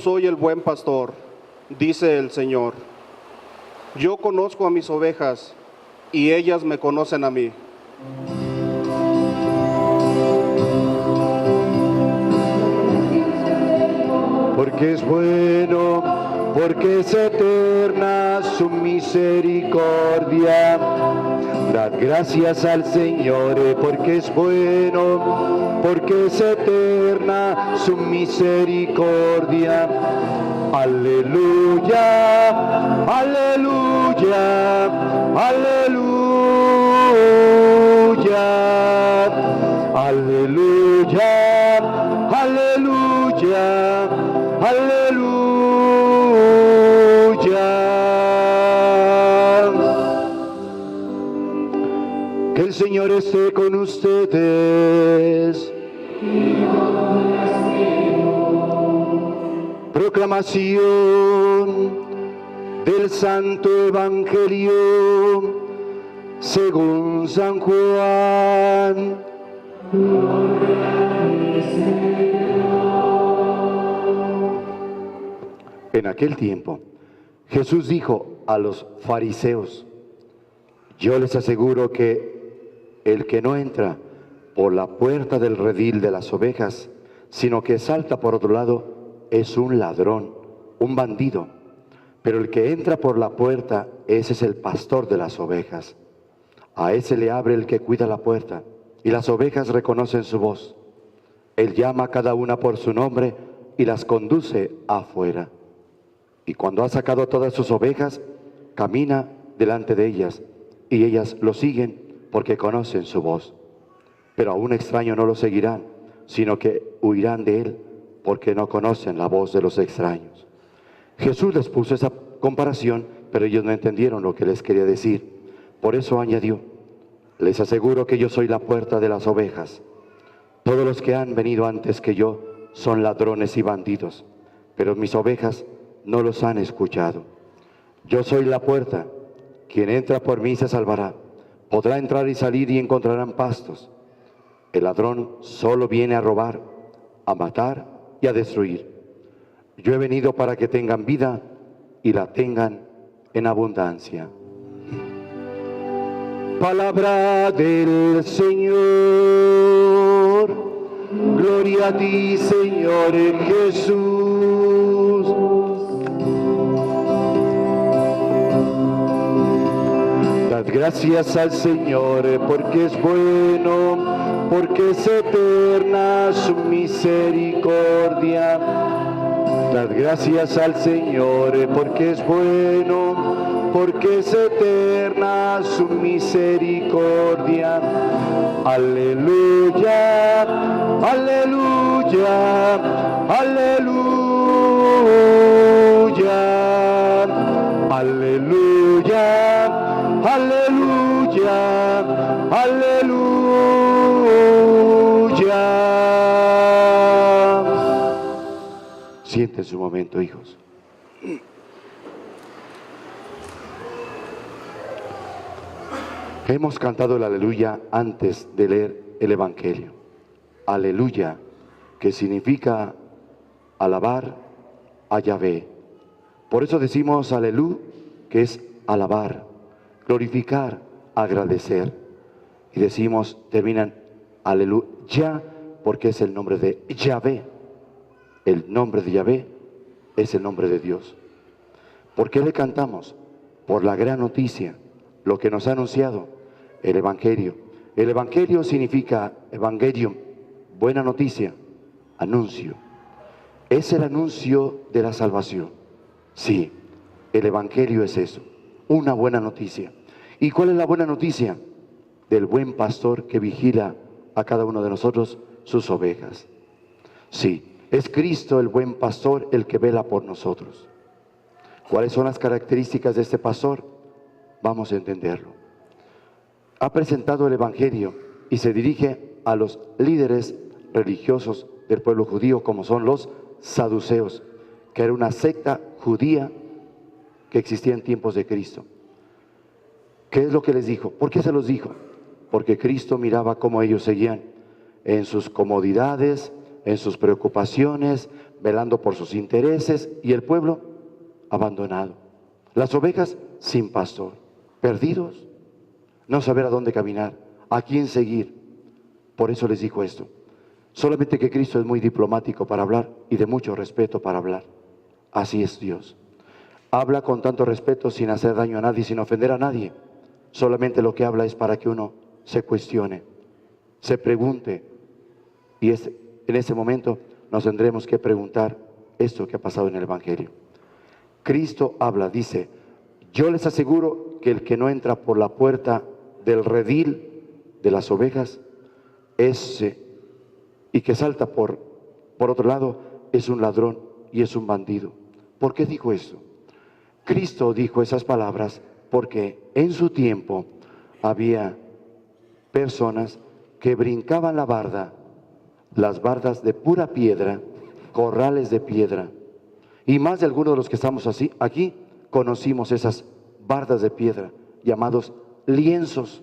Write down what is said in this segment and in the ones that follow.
soy el buen pastor, dice el Señor. Yo conozco a mis ovejas y ellas me conocen a mí. Porque es bueno, porque es eterna su misericordia. Dad gracias al Señor, porque es bueno, porque es eterna su misericordia. Aleluya, aleluya, aleluya, aleluya, aleluya, aleluya. Que el Señor esté con ustedes. Proclamación del Santo Evangelio según San Juan. En aquel tiempo, Jesús dijo a los fariseos: yo les aseguro que el que no entra por la puerta del redil de las ovejas, sino que salta por otro lado, es un ladrón, un bandido. Pero el que entra por la puerta, ese es el pastor de las ovejas. A ese le abre el que cuida la puerta, y las ovejas reconocen su voz. Él llama a cada una por su nombre y las conduce afuera. Y cuando ha sacado todas sus ovejas, camina delante de ellas, y ellas lo siguen porque conocen su voz. Pero a un extraño no lo seguirán, sino que huirán de él, porque no conocen la voz de los extraños. Jesús les puso esa comparación, pero ellos no entendieron lo que les quería decir. Por eso añadió: les aseguro que yo soy la puerta de las ovejas. Todos los que han venido antes que yo son ladrones y bandidos, pero mis ovejas no los han escuchado. Yo soy la puerta. Quien entra por mí se salvará. Podrá entrar y salir y encontrarán pastos. El ladrón solo viene a robar, a matar y a destruir. Yo he venido para que tengan vida y la tengan en abundancia. Palabra del Señor. Gloria a ti, Señor Jesús. Dad gracias al Señor, porque es bueno, porque es eterna su misericordia. Dad gracias al Señor, porque es bueno, porque es eterna su misericordia. Aleluya, aleluya, aleluya, aleluya, aleluya, aleluya. Siéntense un momento, hijos. Hemos cantado el aleluya antes de leer el Evangelio. Aleluya, que significa alabar a Yahvé. Por eso decimos alelú, que es alabar, glorificar, agradecer. Y decimos, terminan aleluya, porque es el nombre de Yahvé. El nombre de Yahvé es el nombre de Dios. ¿Por qué le cantamos? Por la gran noticia, lo que nos ha anunciado el Evangelio. El Evangelio significa Evangelium, buena noticia, anuncio. Es el anuncio de la salvación. Sí, el Evangelio es eso, una buena noticia. ¿Y cuál es la buena noticia? Del buen pastor que vigila a cada uno de nosotros sus ovejas. Sí, es Cristo el buen pastor el que vela por nosotros. ¿Cuáles son las características de este pastor? Vamos a entenderlo. Ha presentado el Evangelio y se dirige a los líderes religiosos del pueblo judío, como son los saduceos, que era una secta judía que existía en tiempos de Cristo. ¿Qué es lo que les dijo? ¿Por qué se los dijo? Porque Cristo miraba cómo ellos seguían en sus comodidades, en sus preocupaciones, velando por sus intereses, y el pueblo abandonado. Las ovejas sin pastor, perdidos, no saber a dónde caminar, a quién seguir. Por eso les dijo esto. Solamente que Cristo es muy diplomático para hablar y de mucho respeto para hablar. Así es Dios. Habla con tanto respeto, sin hacer daño a nadie, sin ofender a nadie. Solamente lo que habla es para que uno se cuestione, se pregunte. Y en ese momento nos tendremos que preguntar esto que ha pasado en el Evangelio. Cristo habla, dice: yo les aseguro que el que no entra por la puerta del redil de las ovejas, y que salta por otro lado, es un ladrón y es un bandido. ¿Por qué dijo esto? Cristo dijo esas palabras porque en su tiempo había personas que brincaban la barda, las bardas de pura piedra, corrales de piedra. Y más de algunos de los que estamos aquí conocimos esas bardas de piedra, llamados lienzos.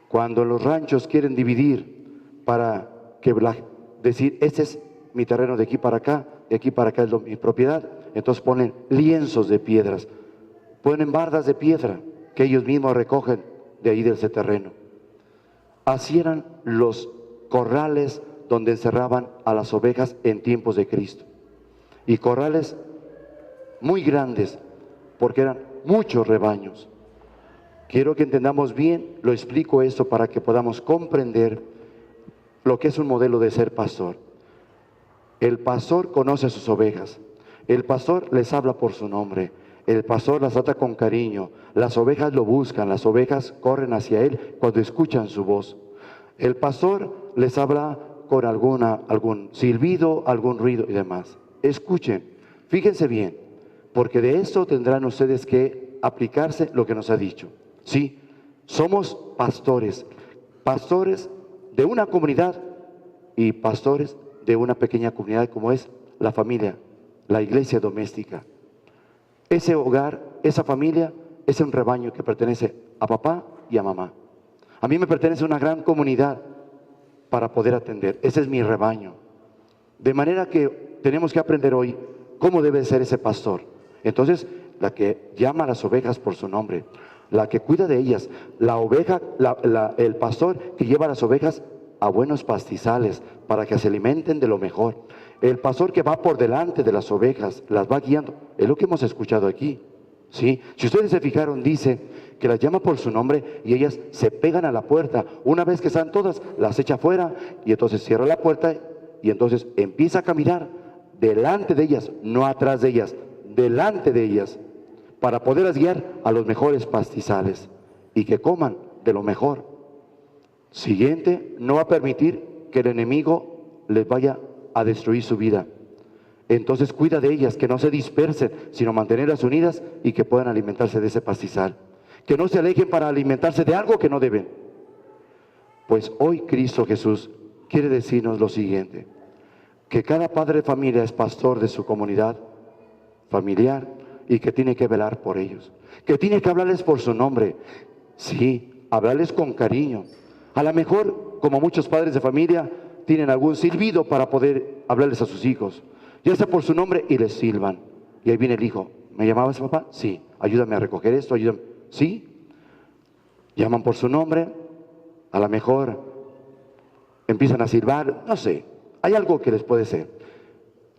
Cuando los ranchos quieren dividir para decir, este es mi terreno de aquí para acá, de aquí para acá es mi propiedad, entonces ponen lienzos de piedras, ponen bardas de piedra que ellos mismos recogen de ahí de ese terreno. Así eran los corrales donde encerraban a las ovejas en tiempos de Cristo. Y corrales muy grandes, porque eran muchos rebaños. Quiero que entendamos bien, lo explico esto para que podamos comprender lo que es un modelo de ser pastor. El pastor conoce a sus ovejas, el pastor les habla por su nombre, el pastor las trata con cariño, las ovejas lo buscan, las ovejas corren hacia él cuando escuchan su voz. El pastor les habla con algún silbido, algún ruido y demás. Escuchen, fíjense bien, porque de esto tendrán ustedes que aplicarse lo que nos ha dicho. Sí, somos pastores, pastores de una comunidad y pastores de una pequeña comunidad como es la familia, la iglesia doméstica. Ese hogar, esa familia, es un rebaño que pertenece a papá y a mamá. A mí me pertenece una gran comunidad para poder atender. Ese es mi rebaño. De manera que tenemos que aprender hoy cómo debe ser ese pastor. Entonces, la que llama a las ovejas por su nombre, la que cuida de ellas, la oveja, el pastor que lleva a las ovejas a buenos pastizales para que se alimenten de lo mejor. El pastor que va por delante de las ovejas, las va guiando. Es lo que hemos escuchado aquí. ¿Sí? Si ustedes se fijaron, dice que las llama por su nombre y ellas se pegan a la puerta. Una vez que están todas, las echa afuera y entonces cierra la puerta y entonces empieza a caminar delante de ellas, no atrás de ellas, delante de ellas, para poderlas guiar a los mejores pastizales y que coman de lo mejor. Siguiente, no va a permitir que el enemigo les vaya a destruir su vida. Entonces cuida de ellas, que no se dispersen, sino mantenerlas unidas y que puedan alimentarse de ese pastizal. Que no se alejen para alimentarse de algo que no deben. Pues hoy Cristo Jesús quiere decirnos lo siguiente: que cada padre de familia es pastor de su comunidad familiar y que tiene que velar por ellos. Que tiene que hablarles por su nombre. Sí, hablarles con cariño. A lo mejor, como muchos padres de familia, tienen algún silbido para poder hablarles a sus hijos, ya sea por su nombre, y les silban. Y ahí viene el hijo: ¿me llamabas papá? Sí. Ayúdame a recoger esto, ayúdame. Sí. Llaman por su nombre, a lo mejor empiezan a silbar, no sé, hay algo que les puede ser.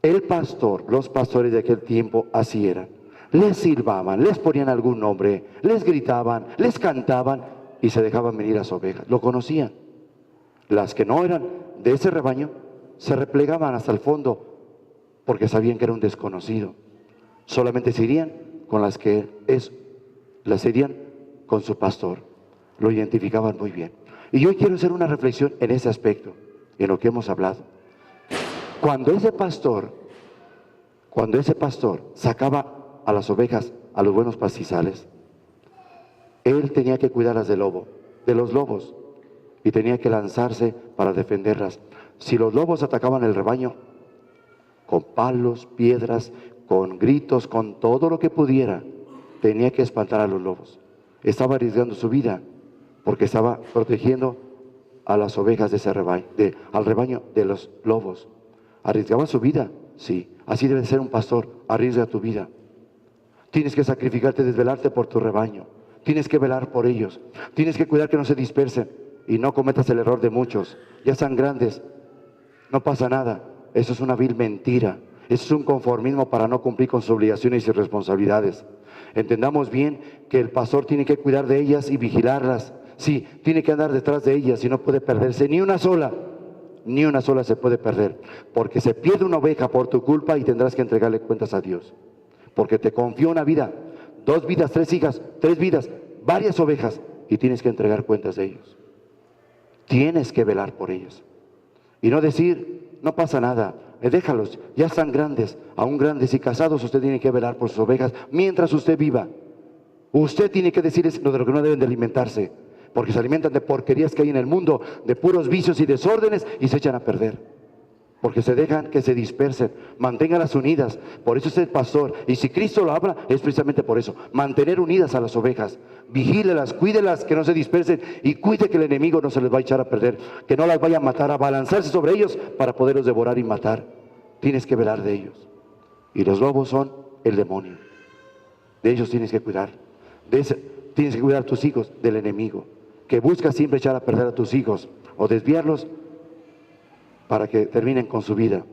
El pastor, los pastores de aquel tiempo así eran. Les silbaban, les ponían algún nombre, les gritaban, les cantaban y se dejaban venir las ovejas. Lo conocían. Las que no eran de ese rebaño se replegaban hasta el fondo porque sabían que era un desconocido. Solamente se irían con las que las irían con su pastor. Lo identificaban muy bien. Y hoy quiero hacer una reflexión en ese aspecto, en lo que hemos hablado. Cuando ese pastor sacaba a las ovejas a los buenos pastizales, él tenía que cuidarlas de los lobos, y tenía que lanzarse para defenderlas. Si los lobos atacaban el rebaño, con palos, piedras, con gritos, con todo lo que pudiera, tenía que espantar a los lobos. Estaba arriesgando su vida porque estaba protegiendo a las ovejas de ese rebaño, al rebaño de los lobos. ¿Arriesgaba su vida? Sí. Así debe ser un pastor. Arriesga tu vida. Tienes que sacrificarte, desvelarte por tu rebaño. Tienes que velar por ellos. Tienes que cuidar que no se dispersen y no cometas el error de muchos. Ya están grandes, no pasa nada. Eso es una vil mentira. Eso es un conformismo para no cumplir con sus obligaciones y responsabilidades. Entendamos bien que el pastor tiene que cuidar de ellas y vigilarlas. Sí, tiene que andar detrás de ellas y no puede perderse ni una sola. Ni una sola se puede perder. Porque se pierde una oveja por tu culpa y tendrás que entregarle cuentas a Dios. Porque te confió una vida, 2 vidas, 3 hijas, 3 vidas, varias ovejas, y tienes que entregar cuentas de ellos. Tienes que velar por ellos. Y no decir, no pasa nada, déjalos, ya están grandes, aún grandes y casados, usted tiene que velar por sus ovejas mientras usted viva. Usted tiene que decirles lo de lo que no deben de alimentarse, porque se alimentan de porquerías que hay en el mundo, de puros vicios y desórdenes, y se echan a perder. Porque se dejan que se dispersen, manténganlas unidas. Por eso es el pastor. Y si Cristo lo habla, es precisamente por eso. Mantener unidas a las ovejas. Vigílelas, cuídelas, que no se dispersen. Y cuide que el enemigo no se les va a echar a perder. Que no las vaya a matar, a balanzarse sobre ellos para poderlos devorar y matar. Tienes que velar de ellos. Y los lobos son el demonio. De ellos tienes que cuidar. Tienes que cuidar a tus hijos del enemigo. Que busca siempre echar a perder a tus hijos o desviarlos para que terminen con su vida.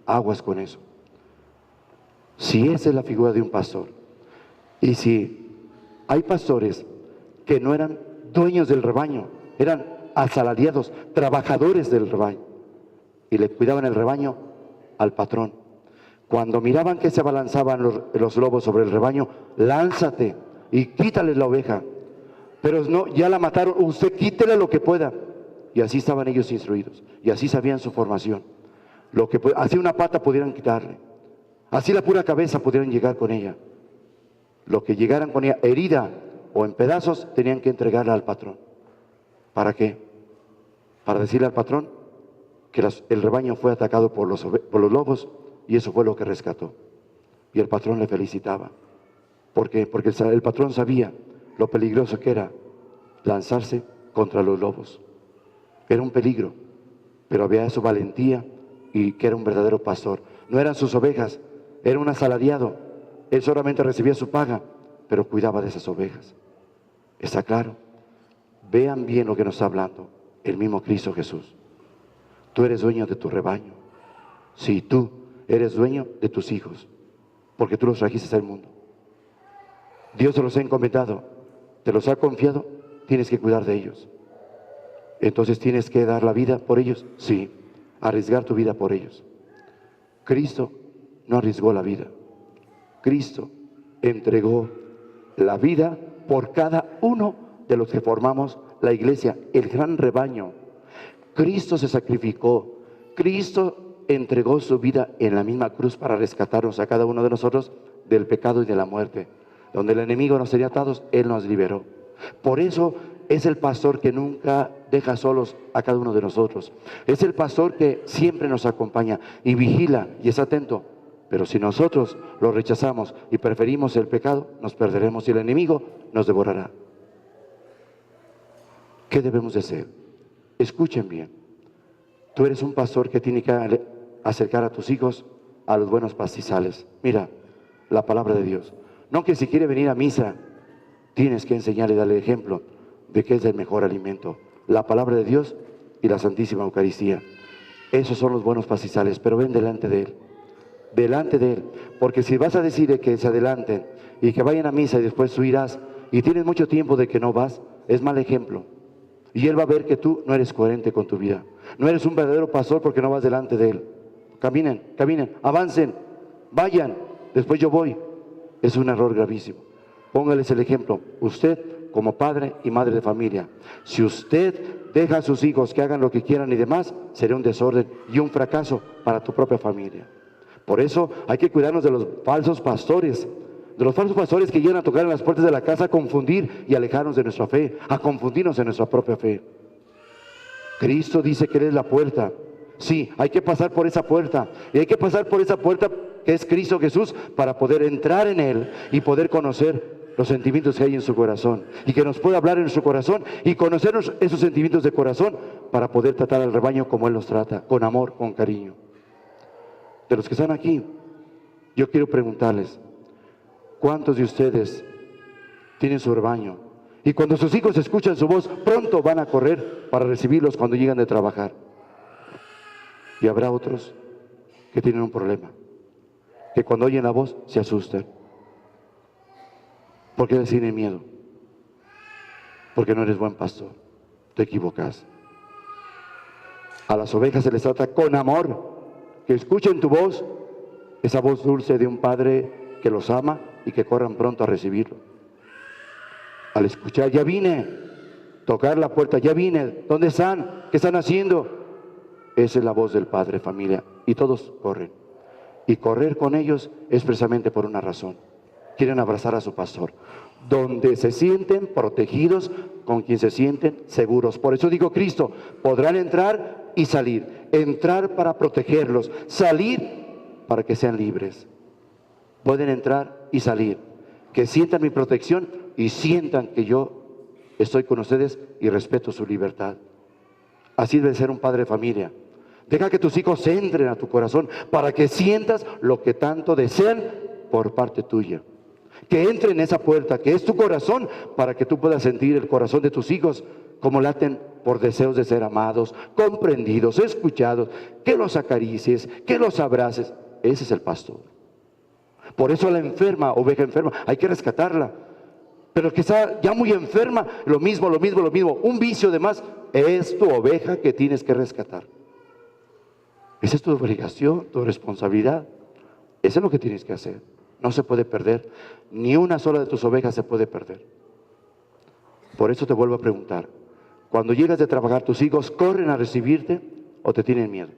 Aguas con eso. Si esa es la figura de un pastor, y si hay pastores que no eran dueños del rebaño, eran asalariados, trabajadores del rebaño, y le cuidaban el rebaño al patrón. Cuando miraban que se abalanzaban los lobos sobre el rebaño, lánzate y quítales la oveja. Pero no, ya la mataron, usted quítele lo que pueda. Y así estaban ellos instruidos, y así sabían su formación. Lo que así una pata pudieran quitarle, así la pura cabeza pudieran llegar con ella. Lo que llegaran con ella herida o en pedazos, tenían que entregarla al patrón. ¿Para qué? Para decirle al patrón que el rebaño fue atacado por los lobos, y eso fue lo que rescató. Y el patrón le felicitaba. ¿Por qué? Porque el patrón sabía lo peligroso que era lanzarse contra los lobos. Era un peligro, pero había su valentía y que era un verdadero pastor. No eran sus ovejas, era un asalariado. Él solamente recibía su paga, pero cuidaba de esas ovejas. ¿Está claro? Vean bien lo que nos está hablando el mismo Cristo Jesús. Tú eres dueño de tu rebaño. Sí, tú eres dueño de tus hijos, porque tú los trajiste al mundo. Dios te los ha encomendado, te los ha confiado, tienes que cuidar de ellos. Entonces tienes que dar la vida por ellos. Sí, arriesgar tu vida por ellos. Cristo no arriesgó la vida. Cristo entregó la vida por cada uno de los que formamos la iglesia, el gran rebaño. Cristo se sacrificó. Cristo entregó su vida en la misma cruz para rescatarnos a cada uno de nosotros del pecado y de la muerte. Donde el enemigo nos tenía atados, Él nos liberó. Por eso es el pastor que nunca deja solos a cada uno de nosotros. Es el pastor que siempre nos acompaña y vigila y es atento. Pero si nosotros lo rechazamos y preferimos el pecado, nos perderemos y el enemigo nos devorará. ¿Qué debemos de hacer? Escuchen bien. Tú eres un pastor que tiene que acercar a tus hijos a los buenos pastizales. Mira, la palabra de Dios. No que si quiere venir a misa, tienes que enseñarle y darle ejemplo de que es el mejor alimento. La palabra de Dios y la Santísima Eucaristía. Esos son los buenos pastizales, pero ven delante de Él. Delante de Él. Porque si vas a decirle que se adelanten y que vayan a misa y después tú irás y tienes mucho tiempo de que no vas, es mal ejemplo. Y Él va a ver que tú no eres coherente con tu vida. No eres un verdadero pastor porque no vas delante de Él. Caminen, caminen, avancen, vayan, después yo voy. Es un error gravísimo. Póngales el ejemplo. Usted como padre y madre de familia. Si usted deja a sus hijos que hagan lo que quieran y demás, será un desorden y un fracaso para tu propia familia. Por eso hay que cuidarnos de los falsos pastores. De los falsos pastores que llegan a tocar en las puertas de la casa a confundir y alejarnos de nuestra fe, a confundirnos en nuestra propia fe. Cristo dice que Él es la puerta. Sí, hay que pasar por esa puerta. Y hay que pasar por esa puerta que es Cristo Jesús para poder entrar en Él y poder conocer los sentimientos que hay en su corazón. Y que nos pueda hablar en su corazón y conocernos esos sentimientos de corazón para poder tratar al rebaño como Él nos trata, con amor, con cariño. de los que están aquí, yo quiero preguntarles, ¿cuántos de ustedes tienen su rebaño? Y cuando sus hijos escuchan su voz, pronto van a correr para recibirlos cuando llegan de trabajar. Y habrá otros que tienen un problema, que cuando oyen la voz se asustan. ¿Por qué les tienen miedo? Porque no eres buen pastor, te equivocas. A las ovejas se les trata con amor, que escuchen tu voz, esa voz dulce de un padre que los ama y que corran pronto a recibirlo. Al escuchar, ya vine, tocar la puerta, ya vine, ¿dónde están? ¿Qué están haciendo? Esa es la voz del Padre, familia, y todos corren. Y correr con ellos es precisamente por una razón. Quieren abrazar a su pastor, donde se sienten protegidos, con quien se sienten seguros. Por eso digo, Cristo, podrán entrar y salir. Entrar para protegerlos, salir para que sean libres. Pueden entrar y salir, que sientan mi protección y sientan que yo estoy con ustedes y respeto su libertad. Así debe ser un padre de familia. Deja que tus hijos entren a tu corazón para que sientas lo que tanto desean por parte tuya. Que entren en esa puerta, que es tu corazón, para que tú puedas sentir el corazón de tus hijos como laten por deseos de ser amados, comprendidos, escuchados, que los acaricies, que los abraces. Ese es el pastor. Por eso a la enferma, oveja enferma, hay que rescatarla. Pero que está ya muy enferma, lo mismo, un vicio de más, es tu oveja que tienes que rescatar. Esa es tu obligación, tu responsabilidad. Eso es lo que tienes que hacer. No se puede perder. Ni una sola de tus ovejas se puede perder. Por eso te vuelvo a preguntar. Cuando llegas de trabajar, ¿tus hijos corren a recibirte o te tienen miedo?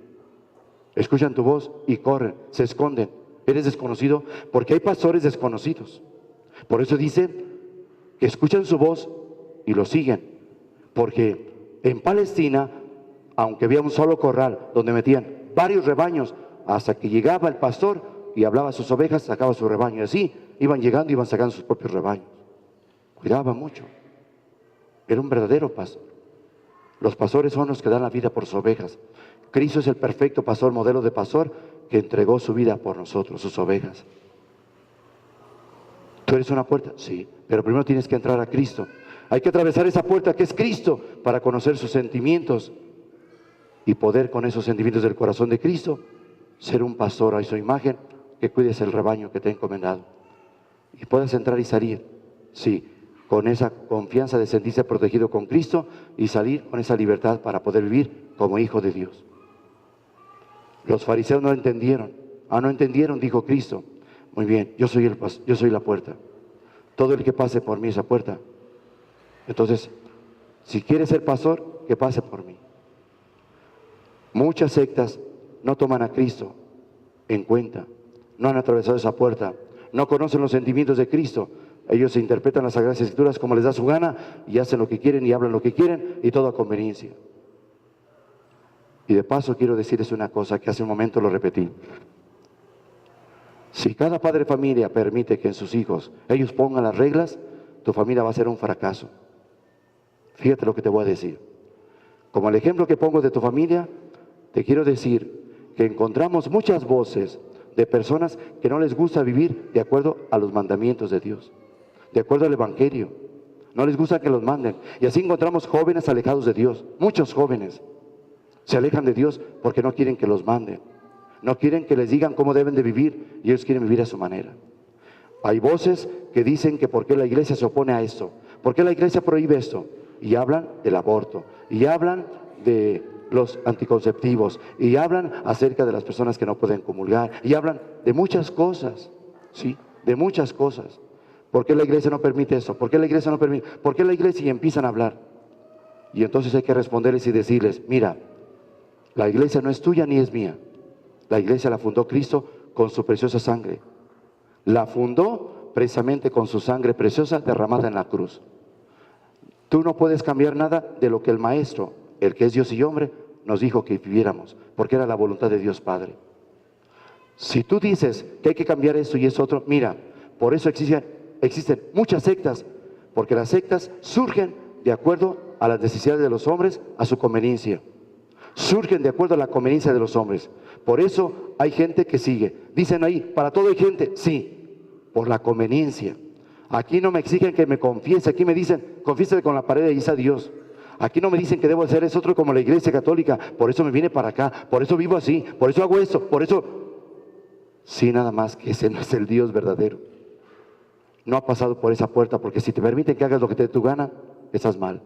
Escuchan tu voz y corren, se esconden. Eres desconocido porque hay pastores desconocidos. Por eso dice que escuchan su voz y lo siguen. Porque en Palestina, aunque había un solo corral donde metían varios rebaños, hasta que llegaba el pastor y hablaba a sus ovejas, sacaba su rebaño. Y así iban llegando y iban sacando sus propios rebaños. Cuidaba mucho. Era un verdadero pastor. Los pastores son los que dan la vida por sus ovejas. Cristo es el perfecto pastor, modelo de pastor, que entregó su vida por nosotros, sus ovejas. ¿Tú eres una puerta? Sí, pero primero tienes que entrar a Cristo. Hay que atravesar esa puerta que es Cristo para conocer sus sentimientos y poder con esos sentimientos del corazón de Cristo ser un pastor a su imagen, que cuides el rebaño que te ha encomendado y puedas entrar y salir, sí, con esa confianza de sentirse protegido con Cristo y salir con esa libertad para poder vivir como hijo de Dios. Los fariseos no entendieron. No entendieron, dijo Cristo. Muy bien, yo soy la puerta. Todo el que pase por mí esa puerta. Entonces, si quieres ser pastor, que pase por mí. Muchas sectas no toman a Cristo en cuenta. No han atravesado esa puerta. No conocen los sentimientos de Cristo. Ellos interpretan las Sagradas Escrituras como les da su gana y hacen lo que quieren y hablan lo que quieren y todo a conveniencia. Y de paso quiero decirles una cosa que hace un momento lo repetí. Si cada padre de familia permite que en sus hijos ellos pongan las reglas, tu familia va a ser un fracaso. Fíjate lo que te voy a decir. Como el ejemplo que pongo de tu familia, te quiero decir que encontramos muchas voces de personas que no les gusta vivir de acuerdo a los mandamientos de Dios, de acuerdo al Evangelio. No les gusta que los manden. Y así encontramos jóvenes alejados de Dios. Muchos jóvenes se alejan de Dios porque no quieren que los manden. No quieren que les digan cómo deben de vivir y ellos quieren vivir a su manera. Hay voces que dicen que por qué la iglesia se opone a esto, por qué la iglesia prohíbe esto. Y hablan del aborto, y hablan de los anticonceptivos, y hablan acerca de las personas que no pueden comulgar, y hablan de muchas cosas, ¿sí? De muchas cosas. ¿Por qué la iglesia no permite eso? ¿Por qué la iglesia no permite? ¿Por qué la iglesia? Y empiezan a hablar. Y entonces hay que responderles y decirles, mira, la iglesia no es tuya ni es mía. La iglesia la fundó Cristo con su preciosa sangre. La fundó precisamente con su sangre preciosa derramada en la cruz. Tú no puedes cambiar nada de lo que el Maestro, el que es Dios y hombre, nos dijo que viviéramos, porque era la voluntad de Dios Padre. Si tú dices que hay que cambiar esto y eso otro, mira, por eso existen muchas sectas, porque las sectas surgen de acuerdo a las necesidades de los hombres, a su conveniencia. surgen de acuerdo a la conveniencia de los hombres. Por eso hay gente que sigue. Dicen ahí, para todo hay gente, sí, por la conveniencia. Aquí no me exigen que me confiese, aquí me dicen, confiésate con la pared y dice a Dios. Aquí no me dicen que debo hacer eso otro como la iglesia católica, por eso me vine para acá, por eso vivo así, por eso hago eso, por eso... Sí, nada más que ese no es el Dios verdadero. No ha pasado por esa puerta, porque si te permiten que hagas lo que te dé tu gana, estás mal.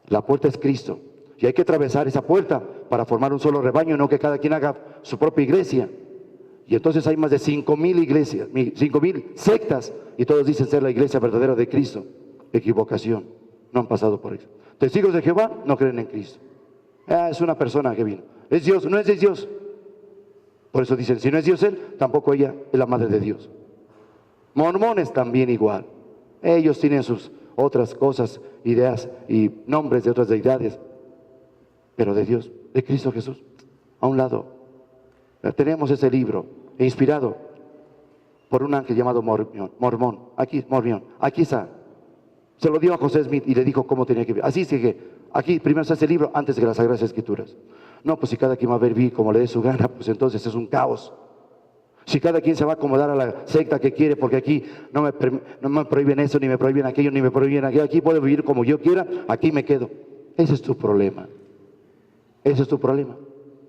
La puerta es Cristo, y hay que atravesar esa puerta para formar un solo rebaño, no que cada quien haga su propia iglesia. Y entonces hay más de 5,000 iglesias, 5,000 sectas, y todos dicen ser la iglesia verdadera de Cristo. Equivocación, no han pasado por eso. Testigos de Jehová no creen en Cristo. Es una persona que vino. ¿Es Dios? No es de Dios. Por eso dicen, si no es Dios él, tampoco ella es la madre de Dios. Mormones también igual. Ellos tienen sus otras cosas, ideas y nombres de otras deidades. Pero de Dios, de Cristo Jesús, a un lado. Tenemos ese libro, inspirado por un ángel llamado Mormón. Aquí está. Se lo dio a José Smith y le dijo cómo tenía que vivir. Así es que aquí primero se hace el libro antes que las Sagradas Escrituras. No, pues si cada quien va a vivir como le dé su gana, pues entonces es un caos. Si cada quien se va a acomodar a la secta que quiere, porque aquí no me prohíben eso, ni me prohíben aquello, ni me prohíben aquello, aquí puedo vivir como yo quiera, aquí me quedo. Ese es tu problema. Ese es tu problema.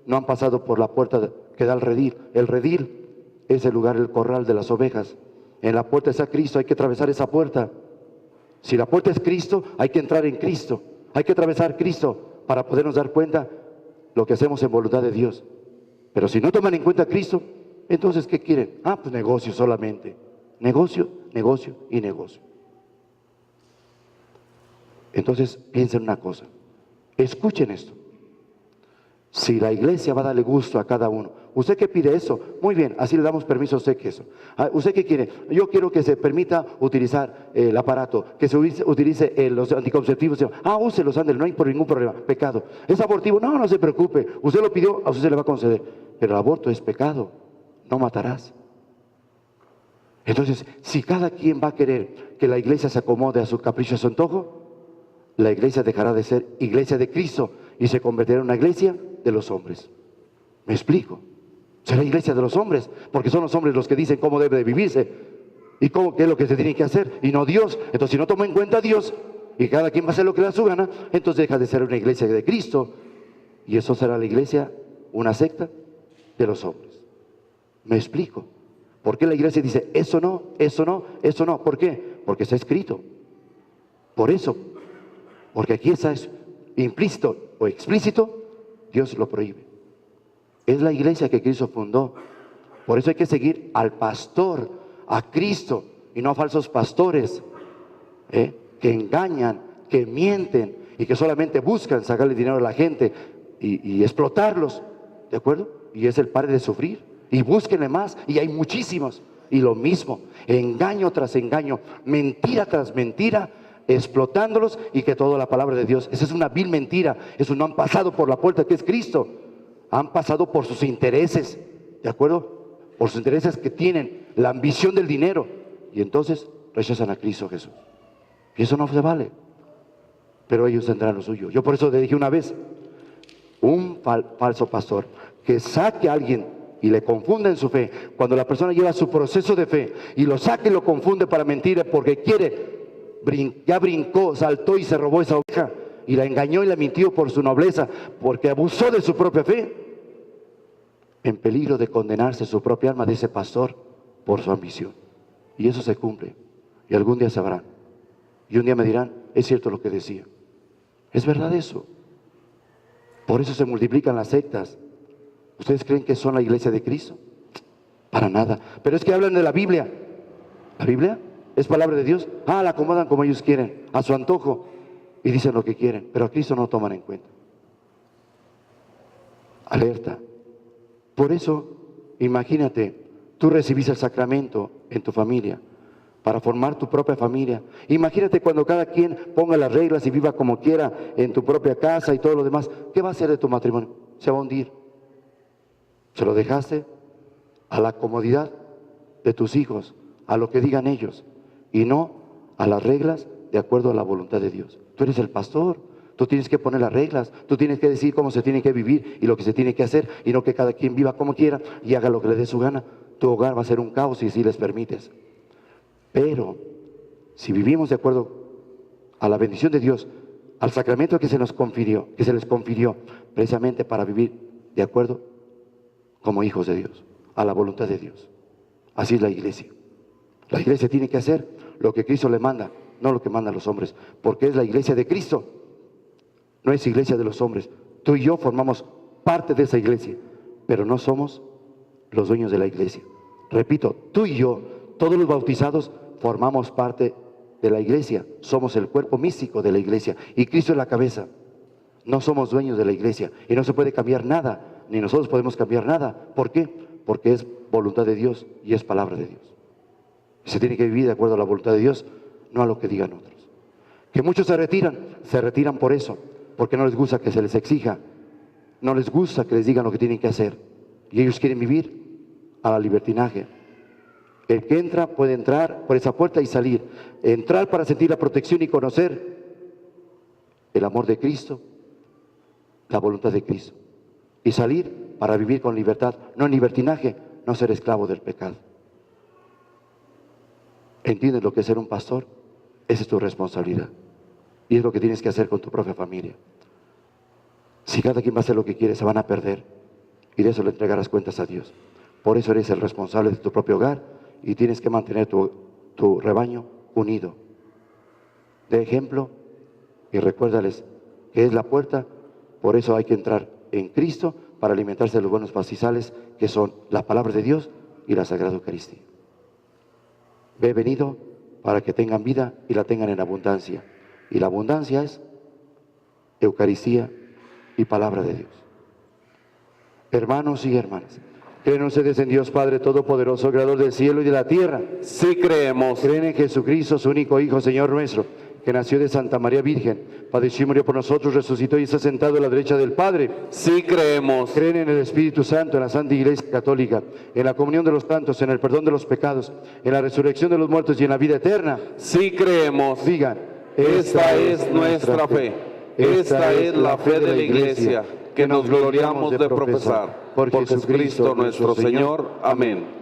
No han pasado por la puerta que da el redil. El redil es el lugar, el corral de las ovejas. En la puerta está Cristo, hay que atravesar esa puerta. Si la puerta es Cristo, hay que entrar en Cristo. Hay que atravesar Cristo para podernos dar cuenta lo que hacemos en voluntad de Dios. Pero si no toman en cuenta a Cristo, entonces ¿qué quieren? Pues negocio solamente. Negocio, negocio y negocio. Entonces piensen una cosa. Escuchen esto. Si la iglesia va a darle gusto a cada uno, ¿usted qué pide eso? Muy bien, así le damos permiso a usted que eso. ¿Usted qué quiere? Yo quiero que se permita utilizar el aparato, que se utilice los anticonceptivos. Úselos, ándale, no hay por ningún problema. Pecado. ¿Es abortivo? No se preocupe. Usted lo pidió, a usted se le va a conceder. Pero el aborto es pecado. No matarás. Entonces, si cada quien va a querer que la iglesia se acomode a su capricho, a su antojo, la iglesia dejará de ser iglesia de Cristo y se convertirá en una iglesia de los hombres. ¿Me explico? Será iglesia de los hombres, porque son los hombres los que dicen cómo debe de vivirse y qué es lo que se tiene que hacer, y no Dios. Entonces, si no toma en cuenta a Dios y cada quien va a hacer lo que le da su gana, entonces deja de ser una iglesia de Cristo, y eso será la iglesia, una secta de los hombres. ¿Me explico? ¿Por qué la iglesia dice eso no, eso no, eso no? ¿Por qué? Porque está escrito. Por eso, porque aquí está implícito o explícito, Dios lo prohíbe. Es la iglesia que Cristo fundó. Por eso hay que seguir al pastor, a Cristo, y no a falsos pastores que engañan, que mienten y que solamente buscan sacarle dinero a la gente y explotarlos. ¿De acuerdo? Y es el padre de sufrir. Y búsquenle más, y hay muchísimos. Y lo mismo, engaño tras engaño, mentira tras mentira, explotándolos, y que toda la palabra de Dios, esa es una vil mentira. Eso no han pasado por la puerta que es Cristo, han pasado por sus intereses, ¿de acuerdo? Por sus intereses que tienen, la ambición del dinero, y entonces rechazan a Cristo Jesús. Y eso no se vale, pero ellos tendrán lo suyo. Yo por eso le dije una vez, un falso pastor que saque a alguien y le confunde en su fe, cuando la persona lleva su proceso de fe y lo saca y lo confunde para mentir porque ya brincó, saltó y se robó esa oveja y la engañó y la mintió por su nobleza, porque abusó de su propia fe, en peligro de condenarse su propia alma de ese pastor por su ambición. Y eso se cumple, y algún día sabrán, y un día me dirán, es cierto lo que decía, es verdad eso. Por eso se multiplican las sectas. ¿Ustedes creen que son la iglesia de Cristo? Para nada. Pero es que hablan de la Biblia. ¿La Biblia es palabra de Dios? La acomodan como ellos quieren, a su antojo, y dicen lo que quieren, pero a Cristo no toman en cuenta. Alerta. Por eso, imagínate, tú recibiste el sacramento en tu familia, para formar tu propia familia. Imagínate cuando cada quien ponga las reglas y viva como quiera en tu propia casa y todo lo demás. ¿Qué va a hacer de tu matrimonio? Se va a hundir. Se lo dejaste a la comodidad de tus hijos, a lo que digan ellos, y no a las reglas de acuerdo a la voluntad de Dios. Tú eres el pastor, Tú tienes que poner las reglas, tú tienes que decir cómo se tiene que vivir y lo que se tiene que hacer, y no que cada quien viva como quiera y haga lo que le dé su gana. Tu hogar va a ser un caos si les permites. Pero si vivimos de acuerdo a la bendición de Dios, al sacramento que se les confirió precisamente para vivir de acuerdo como hijos de Dios, a la voluntad de Dios. Así es la iglesia. La iglesia tiene que hacer lo que Cristo le manda, no lo que mandan los hombres, porque es la iglesia de Cristo, no es iglesia de los hombres. Tú y yo formamos parte de esa iglesia, pero no somos los dueños de la iglesia. Repito, tú y yo, todos los bautizados, formamos parte de la iglesia, somos el cuerpo místico de la iglesia y Cristo es la cabeza. No somos dueños de la iglesia y no se puede cambiar nada, ni nosotros podemos cambiar nada. ¿Por qué? Porque es voluntad de Dios y es palabra de Dios. Se tiene que vivir de acuerdo a la voluntad de Dios, no a lo que digan otros. Que muchos se retiran por eso, porque no les gusta que se les exija, no les gusta que les digan lo que tienen que hacer y ellos quieren vivir a la libertinaje. El que entra puede entrar por esa puerta y salir, entrar para sentir la protección y conocer el amor de Cristo, la voluntad de Cristo, y salir para vivir con libertad, no en libertinaje, no ser esclavo del pecado. ¿Entiendes lo que es ser un pastor? Esa es tu responsabilidad. Y es lo que tienes que hacer con tu propia familia. Si cada quien va a hacer lo que quiere, se van a perder. Y de eso le entregarás cuentas a Dios. Por eso eres el responsable de tu propio hogar y tienes que mantener tu rebaño unido. De ejemplo y recuérdales que es la puerta. Por eso hay que entrar en Cristo para alimentarse de los buenos pastizales que son la palabra de Dios y la Sagrada Eucaristía. He venido para que tengan vida y la tengan en abundancia. Y la abundancia es Eucaristía y palabra de Dios. Hermanos y hermanas, ¿creen ustedes en Dios Padre Todopoderoso, Creador del cielo y de la tierra? Sí creemos. ¿Creen en Jesucristo, su único Hijo, Señor nuestro, que nació de Santa María Virgen, padeció y murió por nosotros, resucitó y está sentado a la derecha del Padre? Sí creemos. ¿Creen en el Espíritu Santo, en la Santa Iglesia Católica, en la comunión de los santos, en el perdón de los pecados, en la resurrección de los muertos y en la vida eterna? Sí creemos. Digan, Esta es nuestra fe. Esta es la fe de la Iglesia que nos gloriamos de profesar. Por Jesucristo nuestro Señor. Amén.